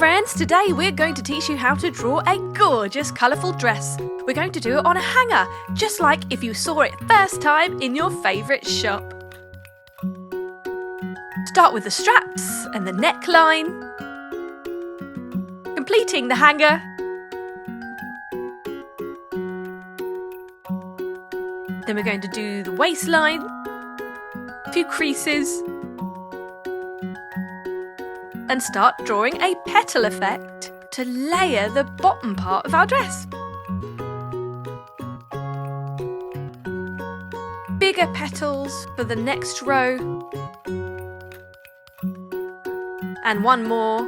friends, today we're going to teach you how to draw a gorgeous colourful dress. We're going to do it on a hanger, just like if you saw it first time in your favourite shop. Start with the straps and the neckline, completing the hanger. Then we're going to do the waistline, a few creases, and start drawing a petal effect to layer the bottom part of our dress. Bigger petals for the next row. And one more.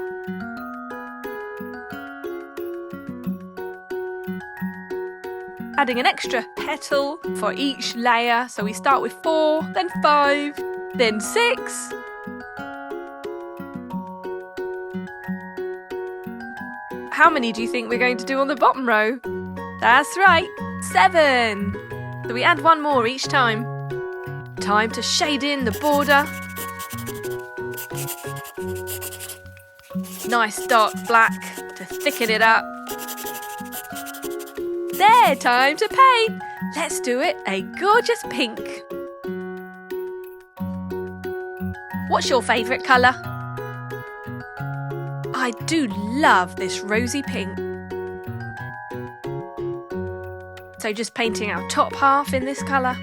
Adding an extra petal for each layer. So we start with 4, then 5, then 6. How many do you think we're going to do on the bottom row? That's right, 7. So we add one more each time. Time to shade in the border. Nice dark black to thicken it up. There, time to paint. Let's do it a gorgeous pink. What's your favourite colour? I do love this rosy pink. So just painting our top half in this colour.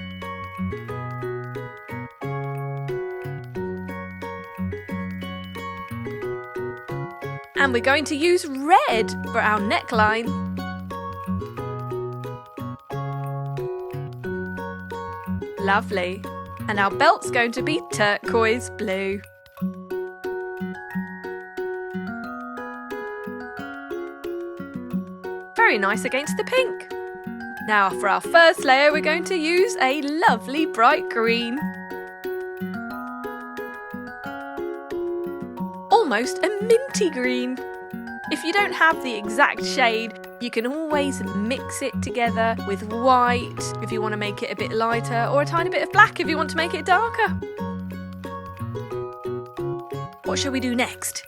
And we're going to use red for our neckline. Lovely. And our belt's going to be turquoise blue. Very nice against the pink. Now for our first layer we're going to use a lovely bright green. Almost a minty green. If you don't have the exact shade, you can always mix it together with white if you want to make it a bit lighter, or a tiny bit of black if you want to make it darker. What shall we do next?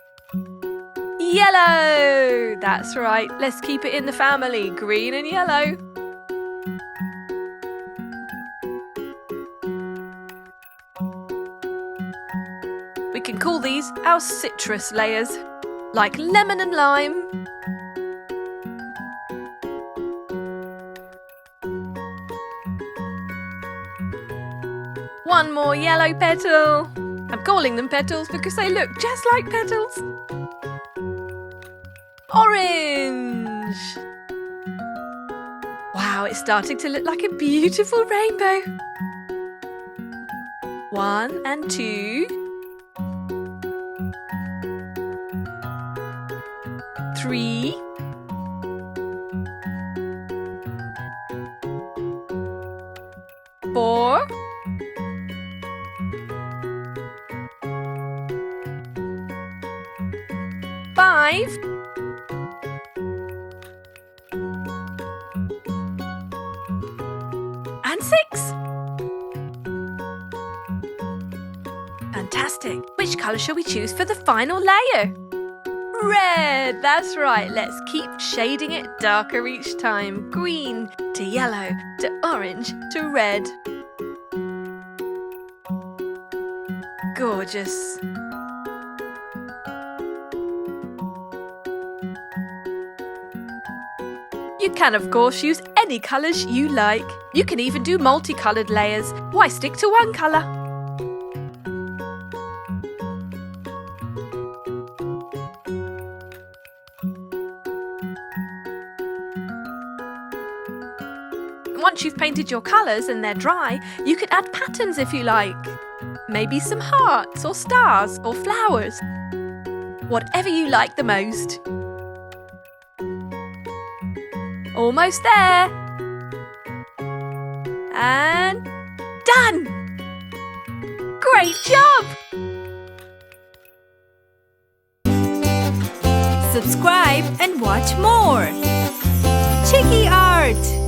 Yellow! That's right, let's keep it in the family, green and yellow. We can call these our citrus layers, like lemon and lime. One more yellow petal. I'm calling them petals because they look just like petals. Orange! Wow, it's starting to look like a beautiful rainbow. 1 and 2. 3. 4. 5. And 6. Fantastic! Which colour shall we choose for the final layer? Red! That's right, let's keep shading it darker each time. Green to yellow to orange to red. Gorgeous! You can of course use any colours you like. You can even do multicoloured layers. Why stick to one colour? Once you've painted your colours and they're dry, you could add patterns if you like. Maybe some hearts or stars or flowers. Whatever you like the most. Almost there. And done! Great job! Subscribe and watch more. Chiki Art!